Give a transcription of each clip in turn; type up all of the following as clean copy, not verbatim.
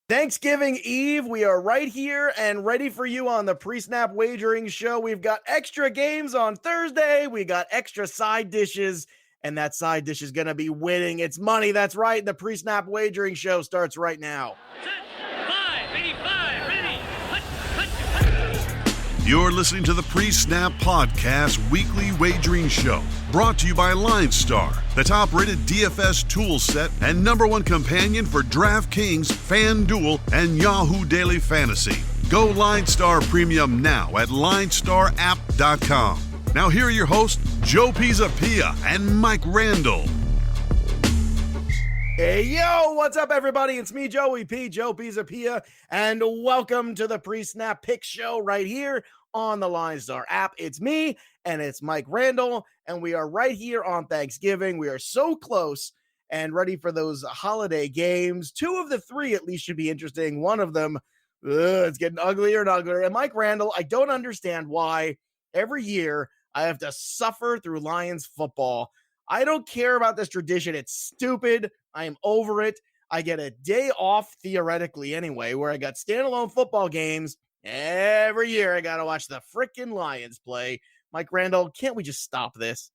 Thanksgiving Eve, we are right here and ready for you on the PreSnap Wagering Show. We've got extra games on Thursday. We got extra side dishes, and that side dish is going to be winning. It's money. That's right. The PreSnap Wagering Show starts right now. You're listening to the PreSnap Podcast Weekly Wagering Show, brought to you by LineStar, the top-rated DFS tool set and #1 companion for DraftKings, FanDuel, and Yahoo Daily Fantasy. Go LineStar Premium now at LineStarApp.com. Now here are your hosts, Joe Pisapia and Mike Randle. Hey, yo, what's up, everybody? It's me, Joey P, Joe Pisapia, and welcome to the PreSnap Pick Show right here on the LineStar app. It's me, and it's Mike Randle, and we are right here on Thanksgiving. We are so close and ready for those holiday games. 2 of the 3 at least should be interesting. One of them, it's getting uglier and uglier. And Mike Randle, I don't understand why every year I have to suffer through Lions football. I don't care about this tradition. It's stupid. I am over it. I get a day off, theoretically anyway, where I got standalone football games. Every year I got to watch the freaking Lions play. Mike Randle, can't we just stop this?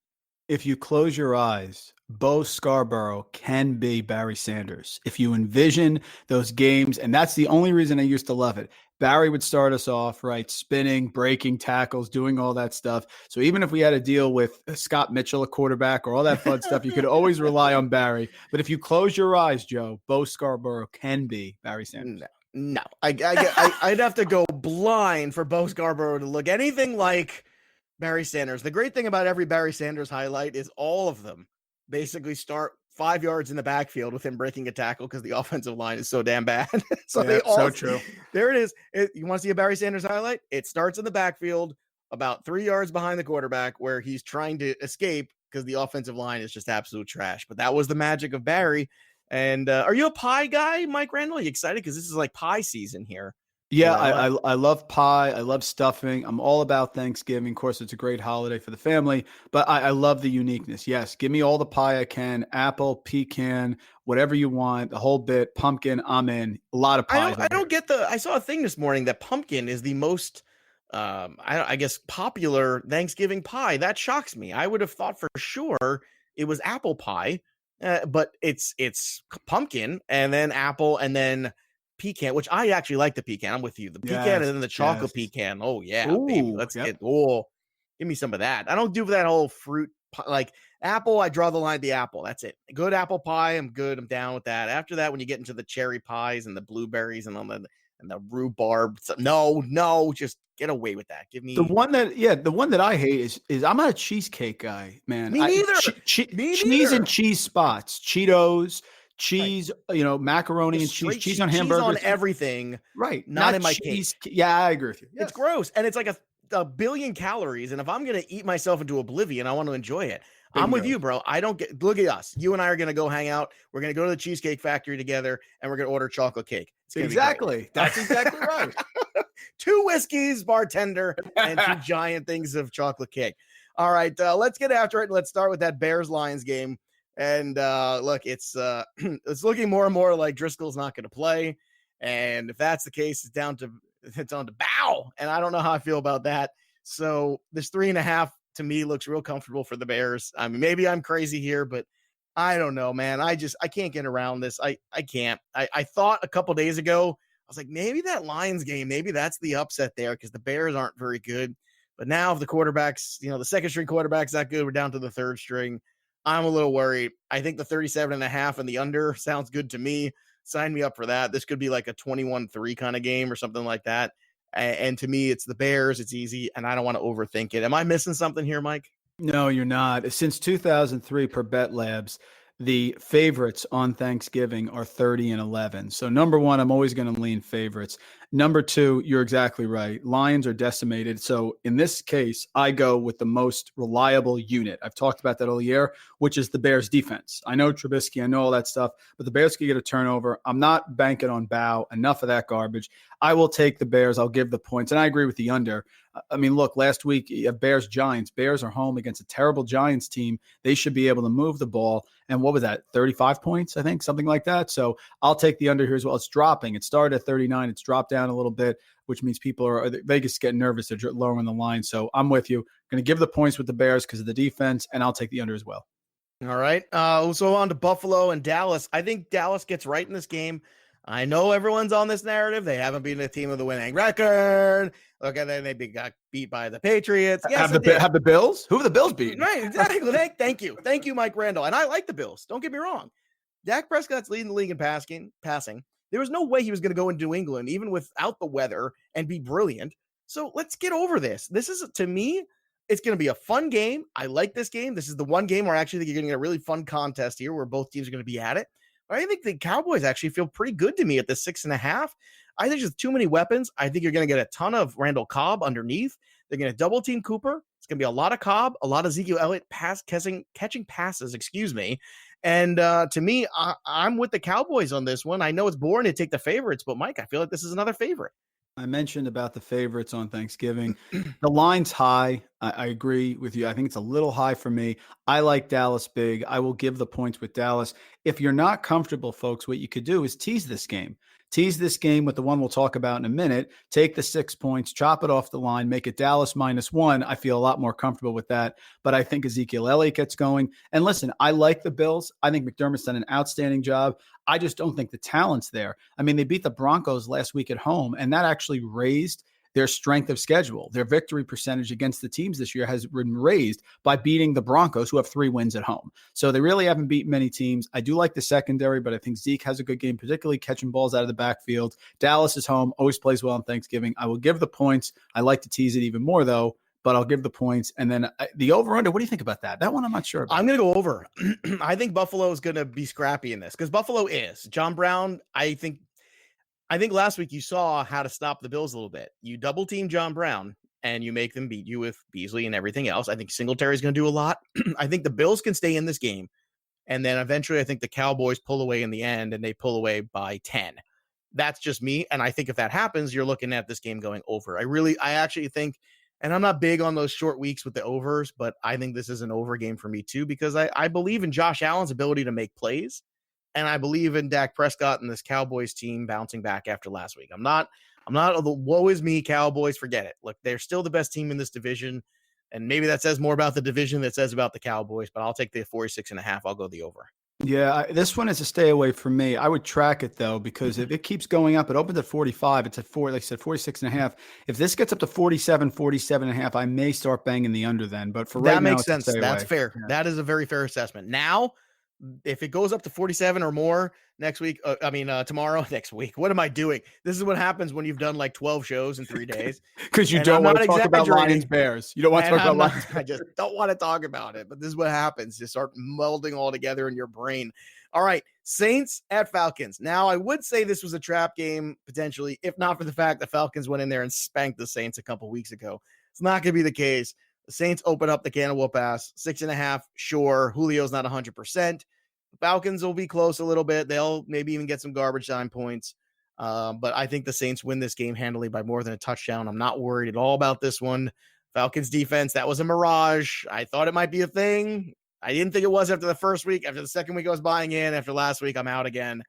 If you close your eyes, Bo Scarborough can be Barry Sanders. If you envision those games, and that's the only reason I used to love it. Barry would start us off, right? Spinning, breaking tackles, doing all that stuff. So even if we had to deal with Scott Mitchell, a quarterback, or all that fun stuff, you could always rely on Barry. But if you close your eyes, Joe, Bo Scarborough can be Barry Sanders. No. I'd have to go blind for Bo Scarborough to look anything like Barry Sanders. The great thing about every Barry Sanders highlight is all of them basically start 5 yards in the backfield with him breaking a tackle because the offensive line is so damn bad. So they all so true. There it is. You want to see a Barry Sanders highlight? It starts in the backfield about 3 yards behind the quarterback where he's trying to escape because the offensive line is just absolute trash. But that was the magic of Barry. And are you a pie guy, Mike Randle? Are you excited? Because this is like pie season here. Yeah, I love pie. I love stuffing. I'm all about Thanksgiving. Of course, it's a great holiday for the family, but I love the uniqueness. Yes, give me all the pie I can. Apple, pecan, whatever you want, the whole bit. Pumpkin, I'm in. A lot of pies. I don't get I saw a thing this morning that pumpkin is the most, I guess, popular Thanksgiving pie. That shocks me. I would have thought for sure it was apple pie, but it's pumpkin and then apple and then pecan, which I actually like the pecan. I'm with you. The pecan and then the chocolate pecan. Oh yeah, baby. Let's give me some of that. I don't do that whole fruit like apple. I draw the line at the apple. That's it. Good apple pie. I'm good. I'm down with that. After that, when you get into the cherry pies and the blueberries and the rhubarb, no, just get away with that. Give me the one that I hate is I'm not a cheesecake guy, man. Me neither. Cheese and cheese spots, Cheetos. Cheese, right. Macaroni and cheese on hamburgers. Cheese on everything. Right. Not in my cake. Yeah, I agree with you. Yes. It's gross. And it's like a billion calories. And if I'm going to eat myself into oblivion, I want to enjoy it. Bingo. I'm with you, bro. Look at us. You and I are going to go hang out. We're going to go to the Cheesecake Factory together and we're going to order chocolate cake. Exactly. That's exactly right. 2 whiskeys, bartender, and 2 giant things of chocolate cake. All right. Let's get after it. Let's start with that Bears-Lions game. And look, it's looking more and more like Driscoll's not going to play. And if that's the case, it's down to Bow. And I don't know how I feel about that. So this 3.5 to me looks real comfortable for the Bears. I mean, maybe I'm crazy here, but I don't know, man. I can't get around this. I can't. I thought a couple days ago, I was like, maybe that Lions game, maybe that's the upset there because the Bears aren't very good. But now if the quarterbacks, the second string quarterback's that good, we're down to the third string. I'm a little worried. I think the 37.5 and the under sounds good to me. Sign me up for that. This could be like a 21-3 kind of game or something like that. And to me, it's the Bears. It's easy, and I don't want to overthink it. Am I missing something here, Mike? No, you're not. Since 2003 per Bet Labs, the favorites on Thanksgiving are 30-11. So number one, I'm always going to lean favorites. Number two, you're exactly right. Lions are decimated. So in this case, I go with the most reliable unit. I've talked about that all year, which is the Bears defense. I know Trubisky, I know all that stuff, but the Bears can get a turnover. I'm not banking on Bow. Enough of that garbage. I will take the Bears. I'll give the points. And I agree with the under. I mean, look, last week, you have Bears-Giants. Bears are home against a terrible Giants team. They should be able to move the ball. And what was that, 35 points, I think, something like that? So I'll take the under here as well. It's dropping. It started at 39. It's dropped down a little bit, which means Vegas is getting nervous. They're lowering the line. So I'm with you. Going to give the points with the Bears because of the defense, and I'll take the under as well. All right. So on to Buffalo and Dallas. I think Dallas gets right in this game. I know everyone's on this narrative. They haven't been a team with a winning record. Look at that. They got beat by the Patriots. Yes, have the Bills? Who have the Bills beaten? Right, exactly. Thank you. Thank you, Mike Randle. And I like the Bills. Don't get me wrong. Dak Prescott's leading the league in passing. There was no way he was going to go into New England, even without the weather, and be brilliant. So let's get over this. This is, to me, it's going to be a fun game. I like this game. This is the one game where I actually think you're getting a really fun contest here where both teams are going to be at it. I think the Cowboys actually feel pretty good to me at the 6.5. I think there's too many weapons. I think you're going to get a ton of Randall Cobb underneath. They're going to double team Cooper. It's going to be a lot of Cobb, a lot of Ezekiel Elliott catching passes, And to me, I'm with the Cowboys on this one. I know it's boring to take the favorites, but Mike, I feel like this is another favorite. I mentioned about the favorites on Thanksgiving. The line's high. I agree with you. I think it's a little high for me. I like Dallas big. I will give the points with Dallas. If you're not comfortable, folks, what you could do is tease this game. Tease this game with the one we'll talk about in a minute. Take the 6 points, chop it off the line, make it Dallas -1. I feel a lot more comfortable with that. But I think Ezekiel Elliott gets going. And listen, I like the Bills. I think McDermott's done an outstanding job. I just don't think the talent's there. I mean, they beat the Broncos last week at home, and that actually raised their strength of schedule. Their victory percentage against the teams this year has been raised by beating the Broncos, who have 3 wins at home. So they really haven't beaten many teams. I do like the secondary, but I think Zeke has a good game, particularly catching balls out of the backfield. Dallas is home, always plays well on Thanksgiving. I will give the points. I like to tease it even more, though, but I'll give the points. And then the over-under, what do you think about that? That one I'm not sure about. I'm going to go over. I think Buffalo is going to be scrappy in this because Buffalo is. John Brown, I think last week you saw how to stop the Bills a little bit. You double team John Brown and you make them beat you with Beasley and everything else. I think Singletary is going to do a lot. I think the Bills can stay in this game. And then eventually I think the Cowboys pull away in the end and they pull away by 10. That's just me. And I think if that happens, you're looking at this game going over. I actually think, and I'm not big on those short weeks with the overs, but I think this is an over game for me too, because I believe in Josh Allen's ability to make plays. And I believe in Dak Prescott and this Cowboys team bouncing back after last week. I'm not the woe is me Cowboys. Forget it. Look, they're still the best team in this division. And maybe that says more about the division than it says about the Cowboys, but I'll take the 46.5. I'll go the over. Yeah, this one is a stay away from me. I would track it, though, because if it keeps going up, it opens at 45. It's at 4, like I said, 46.5. If this gets up to 47, 47.5, I may start banging the under then. But for right now, that makes sense. That's away. Fair. Yeah. That is a very fair assessment. Now, if it goes up to 47 or more tomorrow, next week, what am I doing? This is what happens when you've done like 12 shows in 3 days. Because you don't want to talk about Lions Bears. You don't want to talk about Lions. I just don't want to talk about it. But this is what happens. You start melding all together in your brain. All right. Saints at Falcons. Now, I would say this was a trap game, potentially, if not for the fact that Falcons went in there and spanked the Saints a couple weeks ago. It's not going to be the case. The Saints open up the can of whoop ass. 6.5, sure. Julio's not 100%. The Falcons will be close a little bit. They'll maybe even get some garbage time points. But I think the Saints win this game handily by more than a touchdown. I'm not worried at all about this one. Falcons defense, that was a mirage. I thought it might be a thing. I didn't think it was after the first week. After the second week, I was buying in. After last week, I'm out again.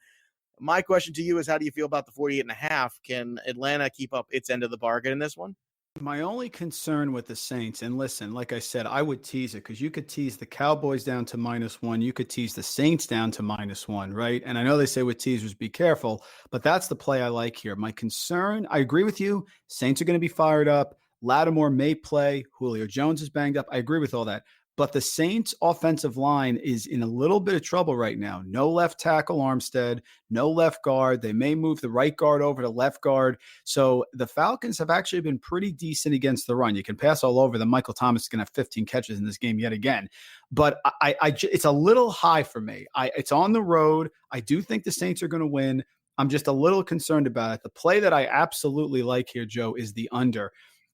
My question to you is, how do you feel about the 48.5? Can Atlanta keep up its end of the bargain in this one? My only concern with the Saints, and listen, like I said, I would tease it because you could tease the Cowboys down to -1. You could tease the Saints down to -1, right? And I know they say with teasers, be careful, but that's the play I like here. My concern, I agree with you. Saints are going to be fired up. Lattimore may play. Julio Jones is banged up. I agree with all that. But the Saints offensive line is in a little bit of trouble right now. No left tackle Armstead, no left guard. They may move the right guard over to left guard. So the Falcons have actually been pretty decent against the run. You can pass all over them. Michael Thomas is going to have 15 catches in this game yet again. But it's a little high for me. It's on the road. I do think the Saints are going to win. I'm just a little concerned about it. The play that I absolutely like here, Joe, is the under.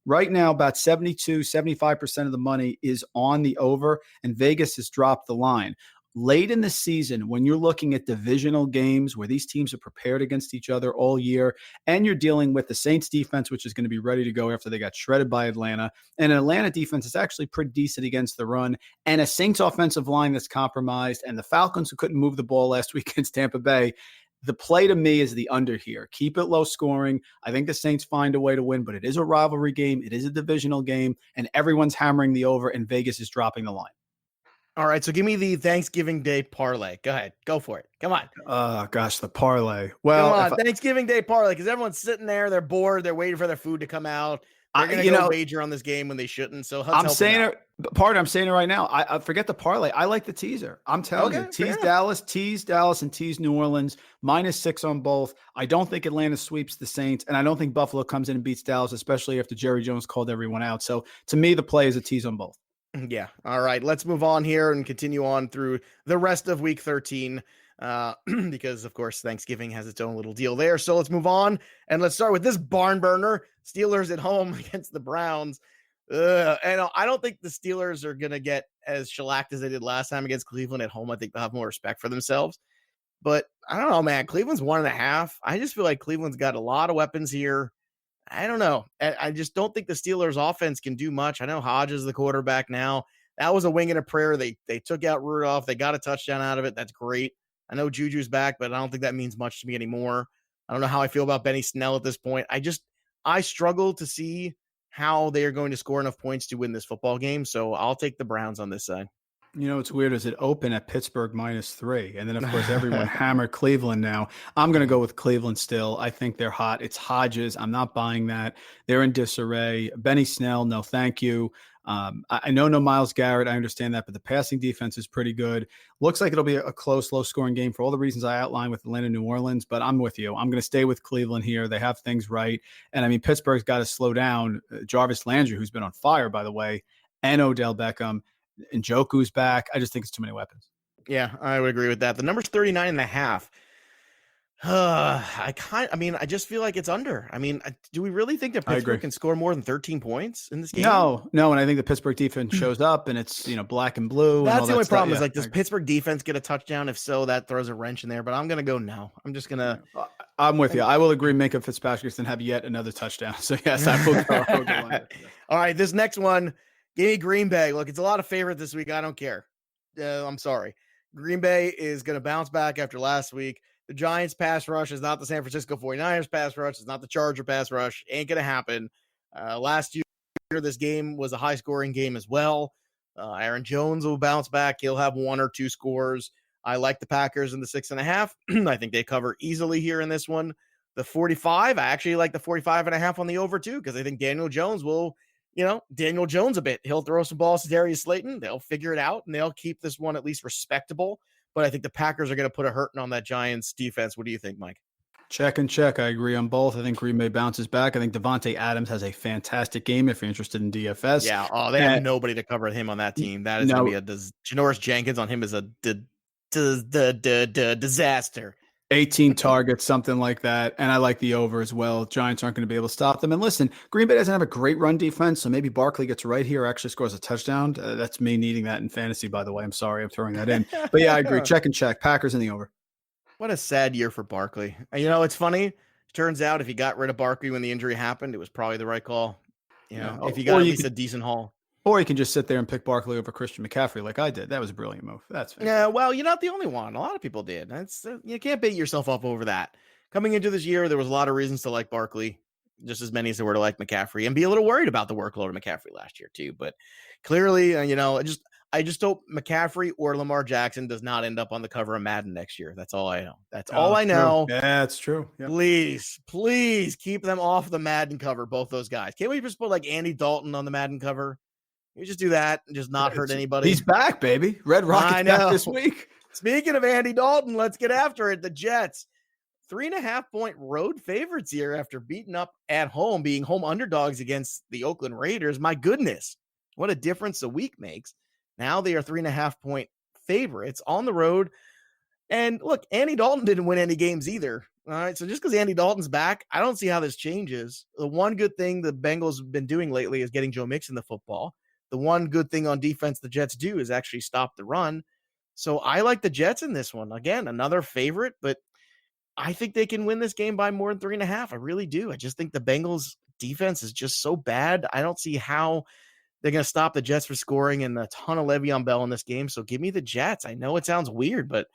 Right now, about 72, 75% of the money is on the over, and Vegas has dropped the line. late in the season, when you're looking at divisional games where these teams are prepared against each other all year, and you're dealing with the Saints defense, which is going to be ready to go after they got shredded by Atlanta, and an Atlanta defense is actually pretty decent against the run, and a Saints offensive line that's compromised, and the Falcons who couldn't move the ball last week against Tampa Bay. The play to me is the under here. Keep it low scoring. I think the Saints find a way to win, but it is a rivalry game. It is a divisional game, and everyone's hammering the over, and Vegas is dropping the line. All right, so give me the Thanksgiving Day parlay. Go ahead. Go for it. Come on. Oh, gosh, the parlay. Well, come on, Thanksgiving Day parlay, because everyone's sitting there. They're bored. They're waiting for their food to come out. They're going to go wager on this game when they shouldn't. So I'm saying it. Pardon, I'm saying it right now. I forget the parlay. I like the teaser. I'm telling you, tease Dallas, and tease New Orleans. -6 on both. I don't think Atlanta sweeps the Saints, and I don't think Buffalo comes in and beats Dallas, especially after Jerry Jones called everyone out. So to me, the play is a tease on both. Yeah. All right. Let's move on here and continue on through the rest of week 13 because, of course, Thanksgiving has its own little deal there. So let's move on and let's start with this barn burner. Steelers at home against the Browns. And I don't think the Steelers are going to get as shellacked as they did last time against Cleveland at home. I think they'll have more respect for themselves. But I don't know, man. Cleveland's 1.5. I just feel like Cleveland's got a lot of weapons here. I don't know. I just don't think the Steelers offense can do much. I know Hodges is the quarterback now. That was a wing and a prayer. They took out Rudolph. They got a touchdown out of it. That's great. I know Juju's back, but I don't think that means much to me anymore. I don't know how I feel about Benny Snell at this point. I struggle to see how they are going to score enough points to win this football game. So I'll take the Browns on this side. You know, it's weird. Is it open at Pittsburgh -3? And then, of course, everyone hammered Cleveland now. I'm going to go with Cleveland still. I think they're hot. It's Hodges. I'm not buying that. They're in disarray. Benny Snell, no thank you. I know no Myles Garrett. I understand that, but the passing defense is pretty good. Looks like it'll be a close, low-scoring game for all the reasons I outlined with Atlanta, New Orleans, but I'm with you. I'm going to stay with Cleveland here. They have things right. And, I mean, Pittsburgh's got to slow down. Jarvis Landry, who's been on fire, by the way, and Odell Beckham. Njoku's back. I just think it's too many weapons. Yeah, I would agree with that. The number's 39.5. I just feel like it's under. I mean, do we really think that Pittsburgh can score more than 13 points in this game? No. And I think the Pittsburgh defense shows up and it's, black and blue. That's the only problem is does Pittsburgh defense get a touchdown? If so, that throws a wrench in there, but I'm going to go no. I'm just going to. I'm with you. I will agree. Minka Fitzpatrick can have yet another touchdown. So yes, I will go. All right. This next one, give me Green Bay. Look, it's a lot of favorite this week. I don't care. I'm sorry. Green Bay is going to bounce back after last week. The Giants pass rush is not the San Francisco 49ers pass rush. It's not the Charger pass rush. Ain't going to happen. Last year, this game was a high-scoring game as well. Aaron Jones will bounce back. He'll have 1 or 2 scores. I like the Packers in the 6.5. I think they cover easily here in this one. The 45, I actually like the 45.5 on the over, too, because I think Daniel Jones will, Daniel Jones a bit. He'll throw some balls to Darius Slayton. They'll figure it out, and they'll keep this one at least respectable. But I think the Packers are going to put a hurting on that Giants defense. What do you think, Mike? Check and check. I agree on both. I think Green Bay bounces back. I think Devontae Adams has a fantastic game if you're interested in DFS. Yeah. Oh, they have nobody to cover him on that team. That is going to be Janoris Jenkins on him is a disaster. 18 targets, something like that. And I like the over as well. Giants aren't going to be able to stop them. And listen, Green Bay doesn't have a great run defense, so maybe Barkley gets right here, actually scores a touchdown. That's me needing that in fantasy, by the way. I'm sorry I'm throwing that in. But yeah, I agree. Check and check. Packers in the over. What a sad year for Barkley. It's funny. Turns out if you got rid of Barkley when the injury happened, it was probably the right call. If you got at least a decent haul. Or you can just sit there and pick Barkley over Christian McCaffrey like I did. That was a brilliant move. That's fantastic. Yeah, well, you're not the only one. A lot of people did. You can't beat yourself up over that. Coming into this year, there was a lot of reasons to like Barkley, just as many as there were to like McCaffrey, and be a little worried about the workload of McCaffrey last year too. But clearly, I just hope McCaffrey or Lamar Jackson does not end up on the cover of Madden next year. That's all I know. That's all I know. Yeah, that's true. Yep. Please keep them off the Madden cover, both those guys. Can't we just put like Andy Dalton on the Madden cover? You just do that and just not hurt anybody. He's back, baby. Red Rocket's back this week. Speaking of Andy Dalton, let's get after it. The Jets, 3.5-point road favorites here after beating up at home, being home underdogs against the Oakland Raiders. My goodness, what a difference a week makes. Now they are 3.5-point favorites on the road. And look, Andy Dalton didn't win any games either. All right, so just because Andy Dalton's back, I don't see how this changes. The one good thing the Bengals have been doing lately is getting Joe Mixon the football. The one good thing on defense the Jets do is actually stop the run. So I like the Jets in this one. Again, another favorite, but I think they can win this game by more than 3.5. I really do. I just think the Bengals defense is just so bad. I don't see how they're going to stop the Jets from scoring and a ton of Le'Veon Bell in this game. So give me the Jets. I know it sounds weird, but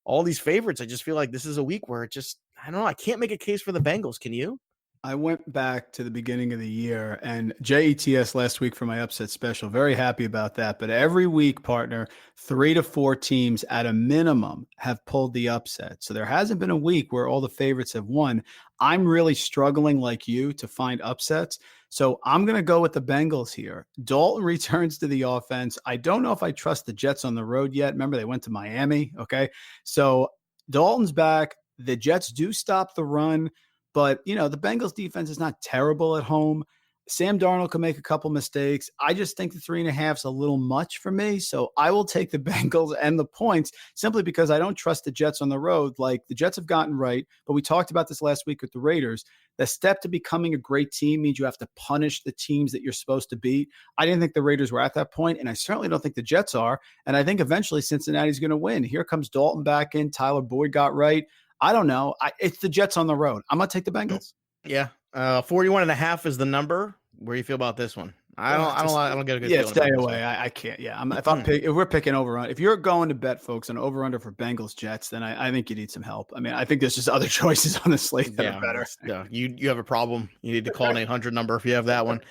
all these favorites, I just feel like this is a week where I don't know. I can't make a case for the Bengals. Can you? I went back to the beginning of the year and JETS last week for my upset special. Very happy about that. But every week, partner, 3 to 4 teams at a minimum have pulled the upset. So there hasn't been a week where all the favorites have won. I'm really struggling like you to find upsets. So I'm going to go with the Bengals here. Dalton returns to the offense. I don't know if I trust the Jets on the road yet. Remember, they went to Miami. Okay. So Dalton's back. The Jets do stop the run. But, the Bengals defense is not terrible at home. Sam Darnold can make a couple mistakes. I just think the 3.5 is a little much for me. So I will take the Bengals and the points simply because I don't trust the Jets on the road. Like the Jets have gotten right, but we talked about this last week with the Raiders. The step to becoming a great team means you have to punish the teams that you're supposed to beat. I didn't think the Raiders were at that point, and I certainly don't think the Jets are. And I think eventually Cincinnati's going to win. Here comes Dalton back in. Tyler Boyd got right. I don't know. It's the Jets on the road. I'm going to take the Bengals. Yeah. 41.5 is the number. Where do you feel about this one? I don't get a good feeling. Stay away. I can't. Yeah. If we're picking over on, if you're going to bet folks on over under for Bengals Jets, then I think you need some help. I mean, I think there's just other choices on the slate that are better. Yeah. You have a problem. You need to call an 800 number if you have that one.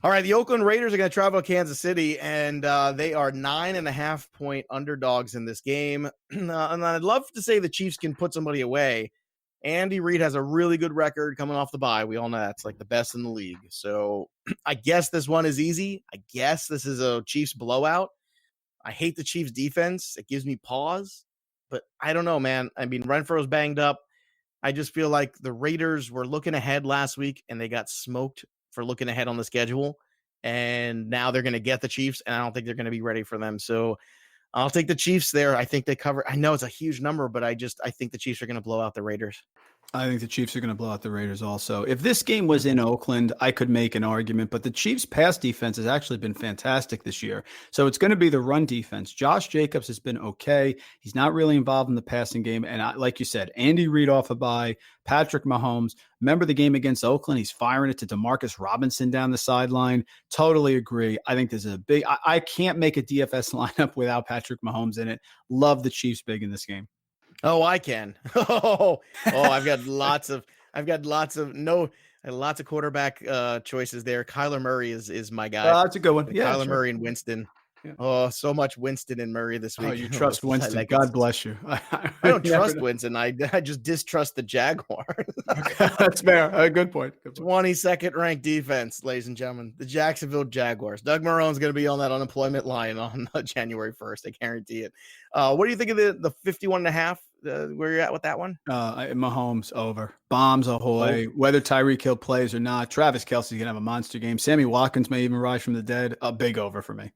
All right, the Oakland Raiders are going to travel to Kansas City, and they are 9.5-point underdogs in this game. And I'd love to say the Chiefs can put somebody away. Andy Reid has a really good record coming off the bye. We all know that's like the best in the league. So I guess this one is easy. I guess this is a Chiefs blowout. I hate the Chiefs defense. It gives me pause, but I don't know, man. I mean, Renfro's banged up. I just feel like the Raiders were looking ahead last week, and they got smoked for looking ahead on the schedule, and now they're going to get the Chiefs, and I don't think they're going to be ready for them. So I'll take the Chiefs there. I think they cover. I know it's a huge number, but I think the Chiefs are going to blow out the Raiders. I think the Chiefs are going to blow out the Raiders also. If this game was in Oakland, I could make an argument, but the Chiefs' pass defense has actually been fantastic this year. So it's going to be the run defense. Josh Jacobs has been okay. He's not really involved in the passing game. And like you said, Andy Reid off a bye, Patrick Mahomes. Remember the game against Oakland? He's firing it to Demarcus Robinson down the sideline. Totally agree. I think this is a big – I can't make a DFS lineup without Patrick Mahomes in it. Love the Chiefs big in this game. Oh, I can. I've got lots of quarterback choices there. Kyler Murray is my guy. That's a good one. Yeah, Kyler Murray and Winston. Yeah. Oh, so much Winston and Murray this week. Oh, you trust Winston. God bless you. I don't trust Winston. I just distrust the Jaguars. Okay, that's fair. Good point. 22nd ranked defense, ladies and gentlemen. The Jacksonville Jaguars. Doug Marrone's going to be on that unemployment line on January 1st. I guarantee it. What do you think of the 51.5? Where you're at with that one? Mahomes over. Bombs ahoy. Whether Tyreek Hill plays or not, Travis Kelce's going to have a monster game. Sammy Watkins may even rise from the dead. A big over for me.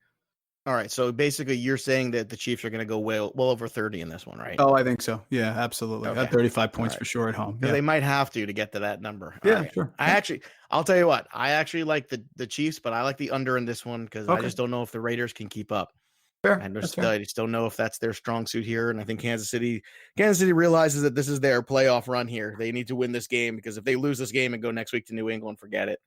All right, so basically you're saying that the Chiefs are going to go well over 30 in this one, right? Oh, I think so. Yeah, absolutely. Okay. 35 points for sure at home. Yeah. They might have to get to that number. Sure. I'll tell you what, I actually like the Chiefs, but I like the under in this one because I just don't know if the Raiders can keep up. Fair. I just don't know if that's their strong suit here. And I think Kansas City realizes that this is their playoff run here. They need to win this game because if they lose this game and go next week to New England, forget it.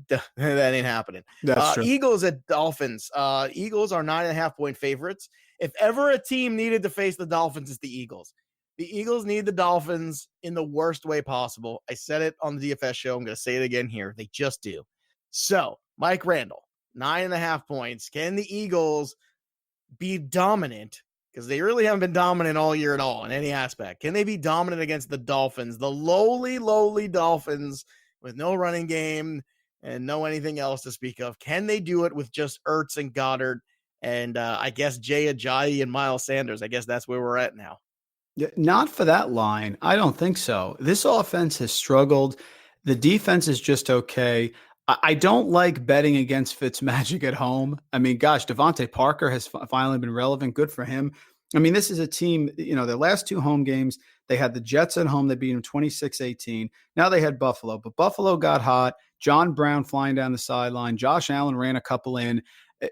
That ain't happening. That's true. Eagles at Dolphins. Eagles are 9.5-point favorites. If ever a team needed to face the Dolphins, it's the Eagles. The Eagles need the Dolphins in the worst way possible. I said it on the DFS show. I'm going to say it again here. They just do. So, Mike Randle, 9.5 points. Can the Eagles be dominant? Because they really haven't been dominant all year at all in any aspect. Can they be dominant against the Dolphins? The lowly Dolphins with no running game and no anything else to speak of. Can they do it with just Ertz and Goddard and I guess Jay Ajayi and Miles Sanders? I guess that's where we're at now. Yeah, not for that line. I don't think so. This offense has struggled. The defense is just okay. I don't like betting against Fitzmagic at home. I mean, gosh, Devontae Parker has finally been relevant. Good for him. I mean, this is a team, their last 2 home games, they had the Jets at home. They beat them 26-18. Now they had Buffalo, but Buffalo got hot. John Brown flying down the sideline. Josh Allen ran a couple in.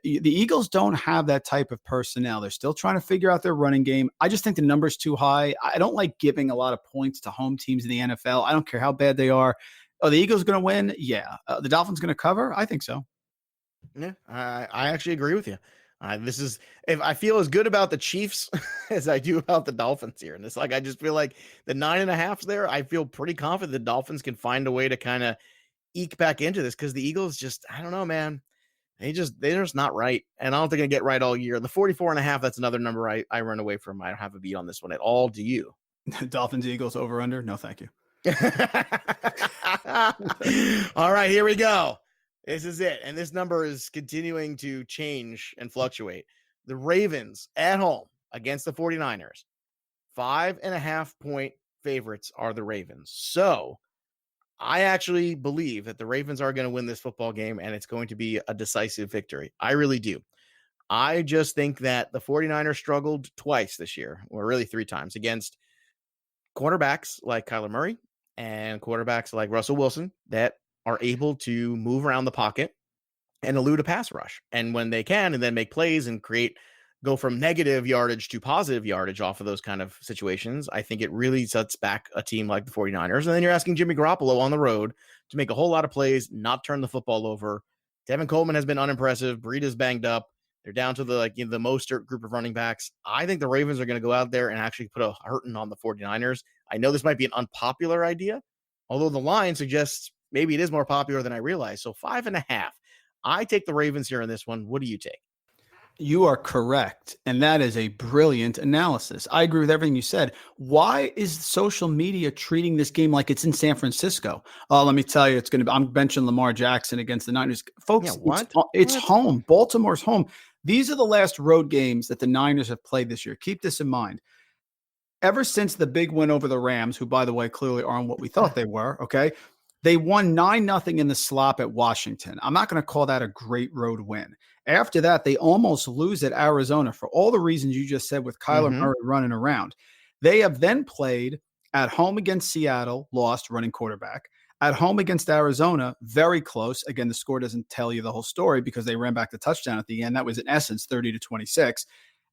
The Eagles don't have that type of personnel. They're still trying to figure out their running game. I just think the number's too high. I don't like giving a lot of points to home teams in the NFL. I don't care how bad they are. The Eagles going to win? Yeah. The Dolphins going to cover? I think so. Yeah, I actually agree with you. If I feel as good about the Chiefs as I do about the Dolphins here. And it's like, I just feel like the 9.5's there. I feel pretty confident the Dolphins can find a way to kind of eke back into this, because the Eagles just, I don't know, man. They're just not right. And I don't think I get right all year. The 44.5, that's another number I run away from. I don't have a beat on this one at all. Do you? Dolphins, Eagles over under? No, thank you. All right, here we go. This is it. And this number is continuing to change and fluctuate. The Ravens at home against the 49ers. 5.5 point favorites are the Ravens. So I actually believe that the Ravens are going to win this football game, and it's going to be a decisive victory. I really do. I just think that the 49ers struggled twice this year, or really 3 times, against quarterbacks like Kyler Murray and quarterbacks like Russell Wilson that are able to move around the pocket and elude a pass rush. And when they can, and then make plays and go from negative yardage to positive yardage off of those kind of situations, I think it really sets back a team like the 49ers. And then you're asking Jimmy Garoppolo on the road to make a whole lot of plays, not turn the football over. Tevin Coleman has been unimpressive. Breida's banged up. They're down to the Mostert group of running backs. I think the Ravens are going to go out there and actually put a hurting on the 49ers. I know this might be an unpopular idea, although the line suggests maybe it is more popular than I realize. So 5.5. I take the Ravens here in this one. What do you take? You are correct. And that is a brilliant analysis. I agree with everything you said. Why is social media treating this game like it's in San Francisco? Let me tell you, I'm benching Lamar Jackson against the Niners. Folks, it's home. Baltimore's home. These are the last road games that the Niners have played this year. Keep this in mind. Ever since the big win over the Rams, who, by the way, clearly aren't what we thought they were, okay? They won 9-0 in the slop at Washington. I'm not going to call that a great road win. After that, they almost lose at Arizona for all the reasons you just said with Kyler Murray running around. They have then played at home against Seattle, lost, running quarterback. At home against Arizona, very close. Again, the score doesn't tell you the whole story because they ran back the touchdown at the end. That was, in essence, 30-26.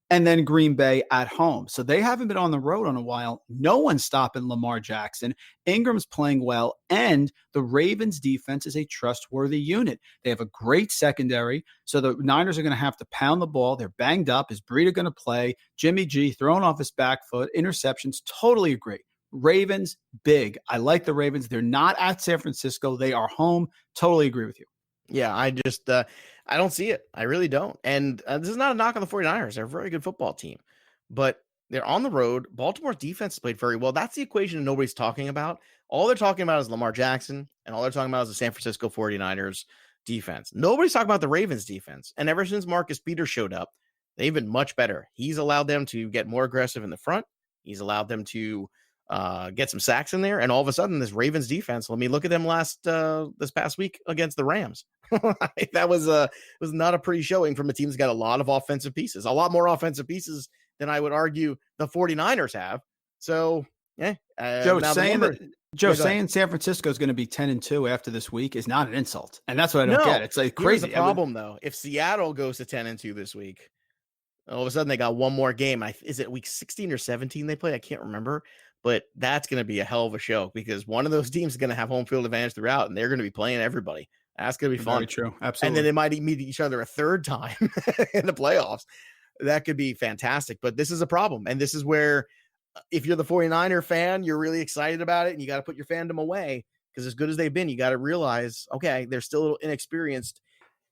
And then Green Bay at home. So they haven't been on the road in a while. No one's stopping Lamar Jackson. Ingram's playing well. And the Ravens defense is a trustworthy unit. They have a great secondary. So the Niners are going to have to pound the ball. They're banged up. Is Breida going to play? Jimmy G throwing off his back foot. Interceptions. Totally agree. Ravens, big. I like the Ravens. They're not at San Francisco. They are home. Totally agree with you. Yeah, I just I don't see it. I really don't. And this is not a knock on the 49ers. They're a very good football team. But they're on the road. Baltimore's defense has played very well. That's the equation nobody's talking about. All they're talking about is Lamar Jackson, and all they're talking about is the San Francisco 49ers defense. Nobody's talking about the Ravens defense. And ever since Marcus Peters showed up, they've been much better. He's allowed them to get more aggressive in the front. He's allowed them to get some sacks in there. And all of a sudden, this Ravens defense, let me look at them this past week against the Rams. That was not a pretty showing from a team that's got a lot of offensive pieces, a lot more offensive pieces than I would argue the 49ers have. So, yeah. Joe, saying San Francisco is going to be 10-2 after this week is not an insult. And that's what I don't get. It's like crazy. Here's the problem, though. If Seattle goes to 10-2 this week, all of a sudden they got one more game. Is it week 16 or 17 they play? I can't remember. But that's going to be a hell of a show because one of those teams is going to have home field advantage throughout, and they're going to be playing everybody. That's going to be fun. Very true. Absolutely. And then they might meet each other a third time in the playoffs. That could be fantastic. But this is a problem. And this is where, if you're the 49er fan, you're really excited about it, and you got to put your fandom away because as good as they've been, you got to realize, okay, they're still a little inexperienced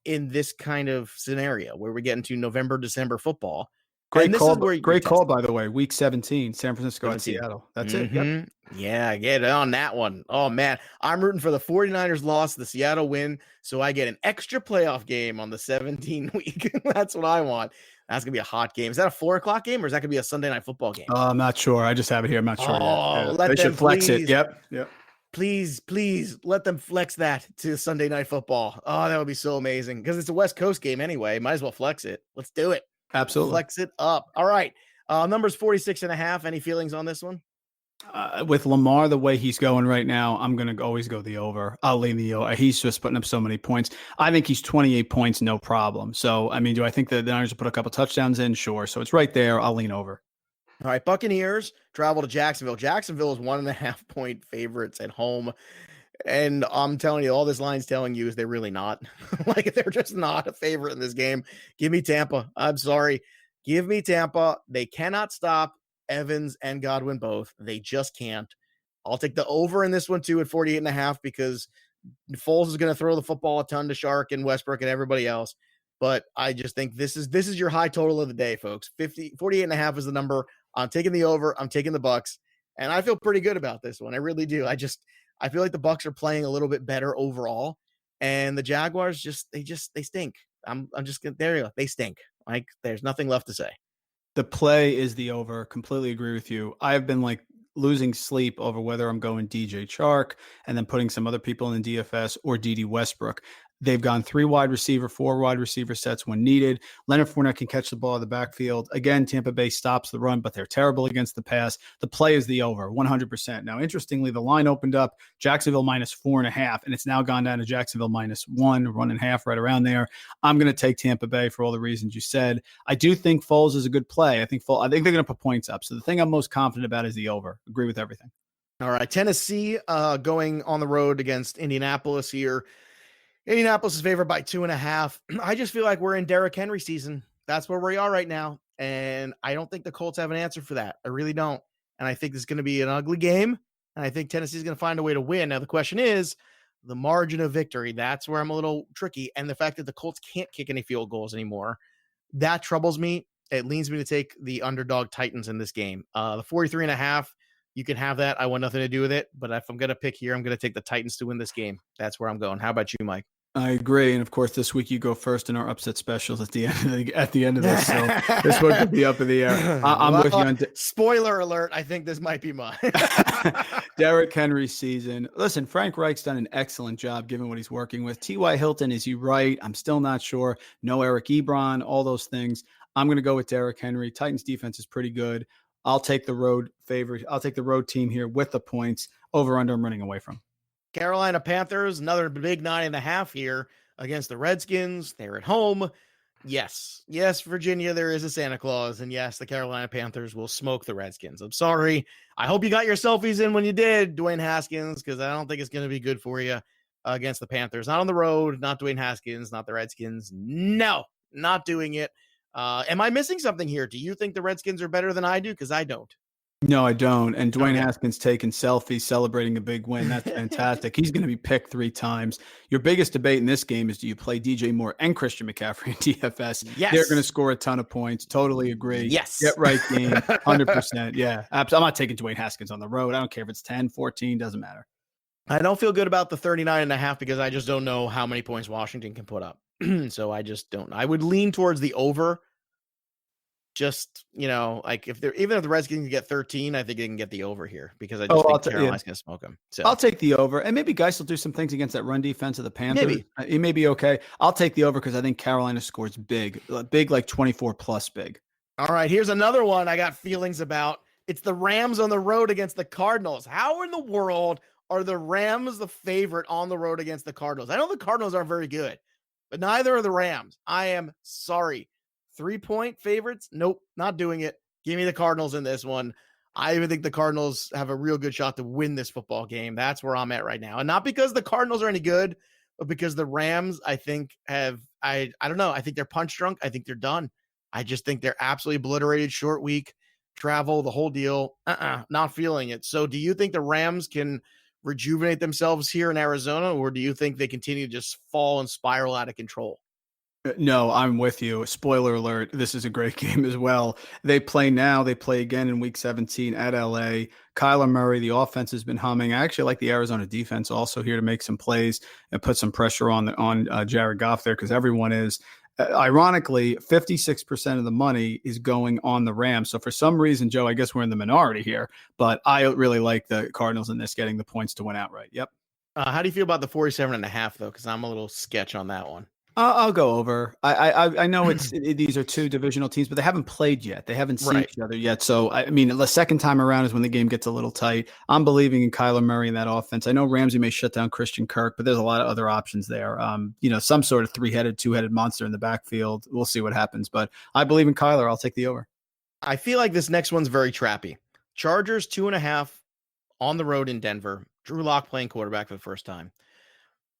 in this kind of scenario where we get into November, December football. Great call, by the way. Week 17, San Francisco at Seattle. That's it. Yep. Yeah, get on that one. Oh, man. I'm rooting for the 49ers loss, the Seattle win, so I get an extra playoff game on the 17 week. That's what I want. That's going to be a hot game. Is that a 4 o'clock game, or is that going to be a Sunday night football game? I'm not sure. I just have it here. I'm not sure. They should flex it. Yep. Please let them flex that to Sunday night football. Oh, that would be so amazing because it's a West Coast game anyway. Might as well flex it. Let's do it. Absolutely. Flex it up. All right. Numbers 46.5. Any feelings on this one? With Lamar the way he's going right now, I'm going to always go the over. I'll lean the over. He's just putting up so many points. I think he's 28 points, no problem. So, I mean, do I think that the Niners will put a couple touchdowns in? Sure. So it's right there. I'll lean over. All right, Buccaneers travel to Jacksonville. Jacksonville is 1.5 point favorites at home. And I'm telling you, all this line's telling you is they're really not. Like, they're just not a favorite in this game. Give me Tampa. I'm sorry. Give me Tampa. They cannot stop Evans and Godwin both. They just can't. I'll take the over in this one too at 48.5 because Foles is going to throw the football a ton to Shark and Westbrook and everybody else. But I just think this is your high total of the day, folks. 48.5 is the number. I'm taking the over. I'm taking the Bucks. And I feel pretty good about this one. I really do. I feel like the Bucks are playing a little bit better overall. And the Jaguars they stink. I'm just gonna, there you go. They stink. Like, there's nothing left to say. The play is the over. Completely agree with you. I've been like losing sleep over whether I'm going DJ Chark and then putting some other people in the DFS or DD Westbrook. They've gone 4 wide receiver sets when needed. Leonard Fournette can catch the ball in the backfield. Again, Tampa Bay stops the run, but they're terrible against the pass. The play is the over, 100%. Now, interestingly, the line opened up Jacksonville -4.5, and it's now gone down to Jacksonville -1.5, right around there. I'm going to take Tampa Bay for all the reasons you said. I do think Foles is a good play. I think they're going to put points up. So the thing I'm most confident about is the over. Agree with everything. All right, Tennessee going on the road against Indianapolis here. Indianapolis is favored by 2.5. I just feel like we're in Derrick Henry season. That's where we are right now. And I don't think the Colts have an answer for that. I really don't. And I think this is going to be an ugly game. And I think Tennessee is going to find a way to win. Now, the question is the margin of victory. That's where I'm a little tricky. And the fact that the Colts can't kick any field goals anymore, that troubles me. It leads me to take the underdog Titans in this game. The 43.5, you can have that. I want nothing to do with it. But if I'm going to pick here, I'm going to take the Titans to win this game. That's where I'm going. How about you, Mike? I agree, and of course, this week you go first in our upset specials at the end of this. So this one could be up in the air. I'm with you on. Spoiler alert! I think this might be mine. Derrick Henry's season. Listen, Frank Reich's done an excellent job given what he's working with. T.Y. Hilton, is he right? I'm still not sure. No Eric Ebron, all those things. I'm going to go with Derrick Henry. Titans defense is pretty good. I'll take the road favorite. I'll take the road team here with the points. Over under I'm running away from. Carolina Panthers, another big 9.5 here against the Redskins. They're at home. Yes, Virginia, there is a Santa Claus. And yes, the Carolina Panthers will smoke the Redskins. I'm sorry. I hope you got your selfies in when you did, Dwayne Haskins, because I don't think it's going to be good for you against the Panthers. Not on the road, not Dwayne Haskins, not the Redskins. No, not doing it. Am I missing something here? Do you think the Redskins are better than I do? Because I don't. No, I don't. And Dwayne Haskins taking selfies, celebrating a big win. That's fantastic. He's going to be picked 3 times. Your biggest debate in this game is, do you play DJ Moore and Christian McCaffrey in DFS? Yes. They're going to score a ton of points. Totally agree. Yes. Get right game. 100%. Yeah. I'm not taking Dwayne Haskins on the road. I don't care if it's 10, 14, doesn't matter. I don't feel good about the 39.5 because I just don't know how many points Washington can put up. So I just don't. I would lean towards the over. Just, like even if the Redskins can get 13, I think they can get the over here because I just think Carolina's going to smoke them. So I'll take the over, and maybe Geis will do some things against that run defense of the Panthers. Maybe. He may be okay. I'll take the over because I think Carolina scores big, like 24 plus big. All right, here's another one I got feelings about. It's the Rams on the road against the Cardinals. How in the world are the Rams the favorite on the road against the Cardinals? I know the Cardinals aren't very good, but neither are the Rams. I am sorry. 3-point favorites? Nope, not doing it. Give me the Cardinals in this one. I even think the Cardinals have a real good shot to win this football game. That's where I'm at right now. And not because the Cardinals are any good, but because the Rams, I think, I don't know. I think they're punch drunk. I think they're done. I just think they're absolutely obliterated. Short week, travel, the whole deal. Not feeling it. So do you think the Rams can rejuvenate themselves here in Arizona, or do you think they continue to just fall and spiral out of control? No, I'm with you. Spoiler alert. This is a great game as well. They play now. They play again in week 17 at LA. Kyler Murray, the offense has been humming. I actually like the Arizona defense also here to make some plays and put some pressure on Jared Goff there because everyone is. Ironically, 56% of the money is going on the Rams. So for some reason, Joe, I guess we're in the minority here, but I really like the Cardinals in this, getting the points to win outright. Yep. How do you feel about the 47.5 though? Because I'm a little sketch on that one. I'll go over. I know these are two divisional teams, but they haven't played yet. They haven't seen Right. each other yet. So I mean, the second time around is when the game gets a little tight. I'm believing in Kyler Murray and that offense. I know Ramsey may shut down Christian Kirk, but there's a lot of other options there. Some sort of two-headed monster in the backfield. We'll see what happens, but I believe in Kyler. I'll take the over. I feel like this next one's very trappy. Chargers 2.5 on the road in Denver. Drew Lock playing quarterback for the first time.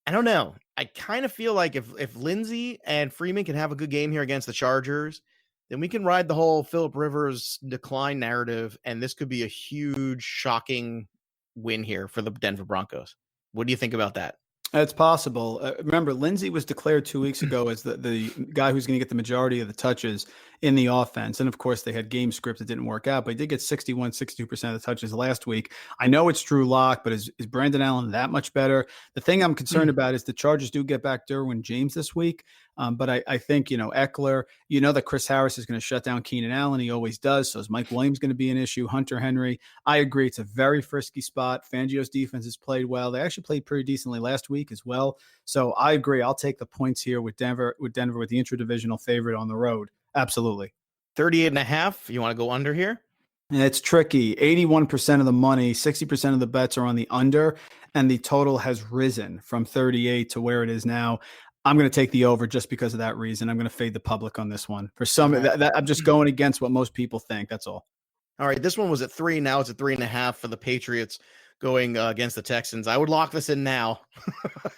I don't know. I kind of feel like if Lindsey and Freeman can have a good game here against the Chargers, then we can ride the whole Phillip Rivers decline narrative, and this could be a huge, shocking win here for the Denver Broncos. What do you think about that? It's possible. Remember, Lindsey was declared 2 weeks ago as the guy who's going to get the majority of the touches in the offense. And of course, they had game script that didn't work out, but he did get 62% of the touches last week. I know it's Drew Lock, but is Brandon Allen that much better? The thing I'm concerned about is the Chargers do get back Derwin James this week. But I think, Eckler, that Chris Harris is going to shut down Keenan Allen. He always does. So is Mike Williams going to be an issue? Hunter Henry. I agree. It's a very frisky spot. Fangio's defense has played well. They actually played pretty decently last week as well. So I agree. I'll take the points here with Denver with the intradivisional favorite on the road. Absolutely. 38.5. You want to go under here? And it's tricky. 81% of the money, 60% of the bets are on the under, and the total has risen from 38 to where it is now. I'm going to take the over just because of that reason. I'm going to fade the public on this one. For some, I'm just going against what most people think. That's all. All right. This one was at 3. Now it's at 3.5 for the Patriots going against the Texans. I would lock this in now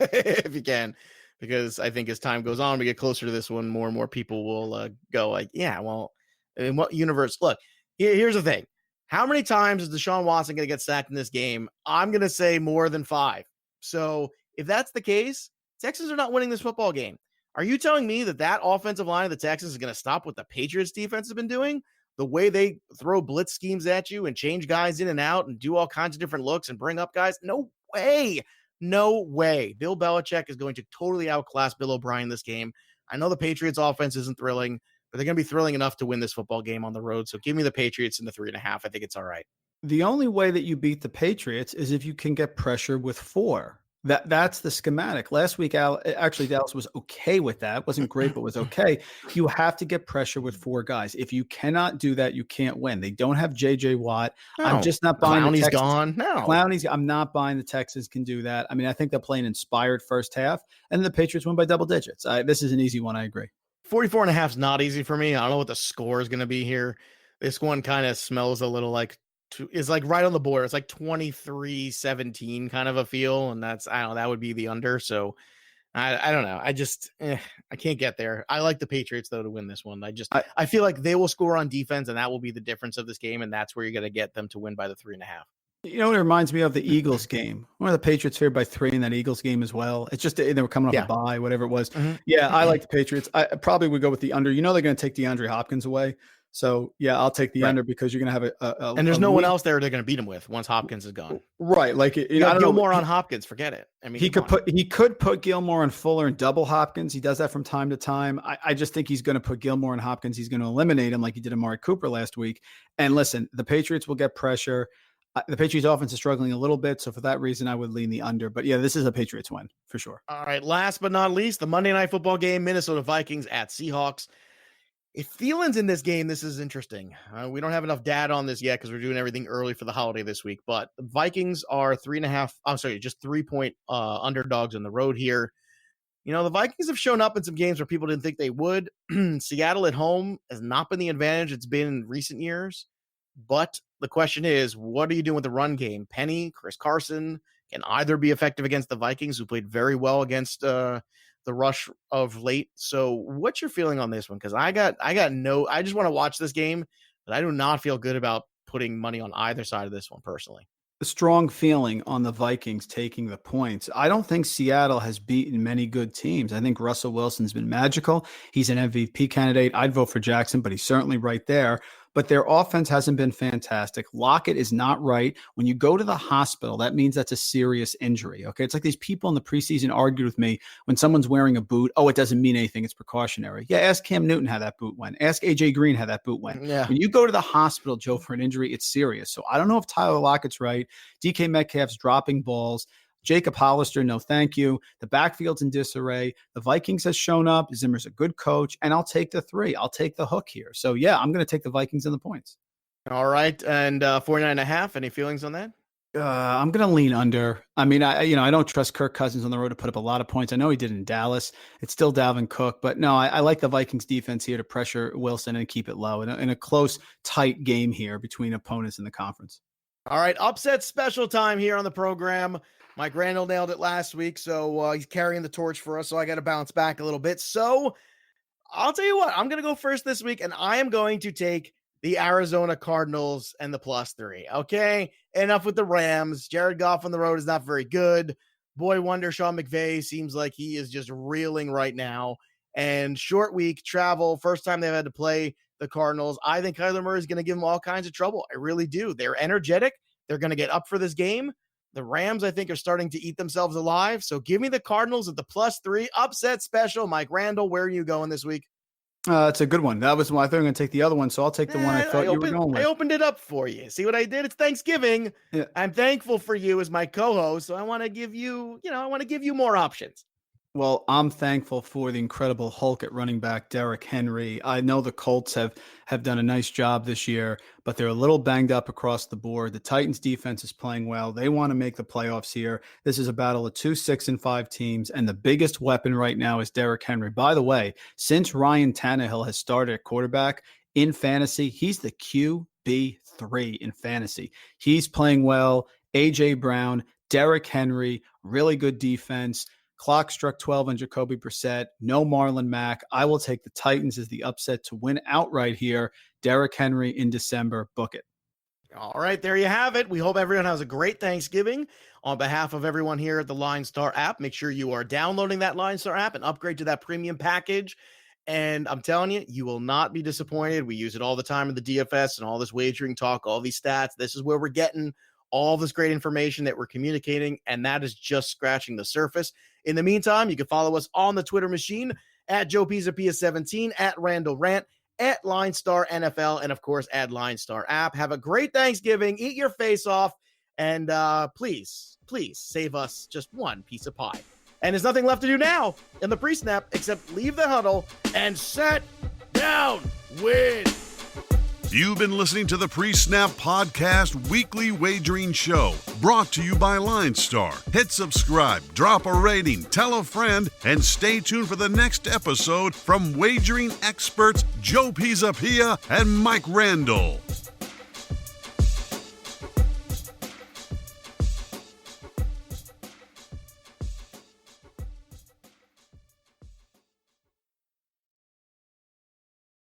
if you can, because I think as time goes on, we get closer to this one, more and more people will go like, yeah, well, in what universe? Look, here's the thing. How many times is Deshaun Watson going to get sacked in this game? I'm going to say more than 5. So if that's the case, Texans are not winning this football game. Are you telling me that offensive line of the Texans is going to stop what the Patriots defense has been doing? The way they throw blitz schemes at you and change guys in and out and do all kinds of different looks and bring up guys? No way. No way. Bill Belichick is going to totally outclass Bill O'Brien this game. I know the Patriots offense isn't thrilling, but they're going to be thrilling enough to win this football game on the road. So give me the Patriots in the 3.5. I think it's all right. The only way that you beat the Patriots is if you can get pressure with 4. That's the schematic. Last week, actually, Dallas was okay with that. Wasn't great, but was okay. You have to get pressure with 4 guys. If you cannot do that, you can't win. They don't have J.J. Watt. No. I'm just not buying Clowney's the Texans. Gone. No. Clowney's. I'm not buying the Texans can do that. I mean, I think they'll play an inspired first half, and the Patriots win by double digits. This is an easy one. I agree. 44.5 is not easy for me. I don't know what the score is going to be here. This one kind of smells a little like is like right on the border. It's like 23-17 kind of a feel. And that would be the under. So I don't know. I can't get there. I like the Patriots though to win this one. I feel like they will score on defense and that will be the difference of this game. And that's where you're going to get them to win by the 3.5. You know what it reminds me of? The Eagles game. One of the Patriots favored by 3 in that Eagles game as well. It's just they were coming off a bye, whatever it was. Mm-hmm. Yeah, I like the Patriots. I probably would go with the under. They're going to take DeAndre Hopkins away. So, yeah, I'll take the under because you're going to have and there's no one else there they're going to beat him with once Hopkins is gone. Right. Like, you know, Gilmore on Hopkins, forget it. I mean, he could put Gilmore and Fuller and double Hopkins. He does that from time to time. I just think he's going to put Gilmore and Hopkins. He's going to eliminate him like he did Amari Cooper last week. And listen, the Patriots will get pressure. The Patriots offense is struggling a little bit. So for that reason, I would lean the under. But yeah, this is a Patriots win for sure. All right. Last but not least, the Monday Night Football game, Minnesota Vikings at Seahawks. If Thielen's in this game, this is interesting. We don't have enough data on this yet because we're doing everything early for the holiday this week. But the Vikings are 3.5. 3-point underdogs on the road here. You know, the Vikings have shown up in some games where people didn't think they would. Seattle at home has not been the advantage it's been in recent years. But the question is, what are you doing with the run game? Penny, Chris Carson can either be effective against the Vikings, who played very well against the rush of late. So what's your feeling on this one? Because I just want to watch this game, but I do not feel good about putting money on either side of this one personally. A strong feeling on the Vikings taking the points. I don't think Seattle has beaten many good teams. I think Russell Wilson's been magical. He's an MVP candidate. I'd vote for Jackson, but he's certainly right there. But their offense hasn't been fantastic. Lockett is not right. When you go to the hospital, that means that's a serious injury. Okay. It's like these people in the preseason argued with me when someone's wearing a boot. Oh, it doesn't mean anything. It's precautionary. Yeah. Ask Cam Newton how that boot went. Ask AJ Green how that boot went. Yeah. When you go to the hospital, Joe, for an injury, it's serious. So I don't know if Tyler Lockett's right. DK Metcalf's dropping balls. Jacob Hollister, no thank you. The backfield's in disarray. The Vikings has shown up. Zimmer's a good coach, and I'll take the 3. I'll take the hook here. So, yeah, I'm going to take the Vikings and the points. All right, and 49.5. Any feelings on that? I'm going to lean under. I mean, I don't trust Kirk Cousins on the road to put up a lot of points. I know he did in Dallas. It's still Dalvin Cook, but no, I like the Vikings defense here to pressure Wilson and keep it low in a close, tight game here between opponents in the conference. All right, upset special time here on the program. Mike Randle nailed it last week, so he's carrying the torch for us, so I got to bounce back a little bit. So I'll tell you what, I'm going to go first this week, and I am going to take the Arizona Cardinals and the +3. Okay, enough with the Rams. Jared Goff on the road is not very good. Boy wonder Sean McVay seems like he is just reeling right now. And short week, travel, first time they've had to play the Cardinals. I think Kyler Murray is going to give them all kinds of trouble. I really do. They're energetic. They're going to get up for this game. The Rams, I think, are starting to eat themselves alive. So give me the Cardinals at the +3. Upset special. Mike Randle, where are you going this week? It's a good one. That was why I thought you were going to take the other one, so I'll take the one I thought you were going with. I opened it up for you. See what I did? It's Thanksgiving. Yeah. I'm thankful for you as my co-host, so I want to give you, more options. Well, I'm thankful for the incredible Hulk at running back, Derrick Henry. I know the Colts have done a nice job this year, but they're a little banged up across the board. The Titans defense is playing well. They want to make the playoffs here. This is a battle of 2 6-5 teams, and the biggest weapon right now is Derrick Henry. By the way, since Ryan Tannehill has started at quarterback in fantasy, he's the QB3 in fantasy. He's playing well. A.J. Brown, Derrick Henry, really good defense. Clock struck 12 on Jacoby Brissett. No Marlon Mack. I will take the Titans as the upset to win outright here. Derrick Henry in December. Book it. All right, there you have it. We hope everyone has a great Thanksgiving. On behalf of everyone here at the LineStar app, make sure you are downloading that LineStar app and upgrade to that premium package. And I'm telling you, you will not be disappointed. We use it all the time in the DFS and all this wagering talk, all these stats. This is where we're getting all this great information that we're communicating, and that is just scratching the surface. In the meantime, you can follow us on the Twitter machine at Joe Pisapia17, at Randall Rant, at LineStar NFL, and of course at LineStar app. Have a great Thanksgiving. Eat your face off, and please save us just one piece of pie. And there's nothing left to do now in the pre-snap except leave the huddle and sit down. Win. You've been listening to the PreSnap Podcast Weekly Wagering Show, brought to you by LineStar. Hit subscribe, drop a rating, tell a friend, and stay tuned for the next episode from wagering experts Joe Pisapia and Mike Randle.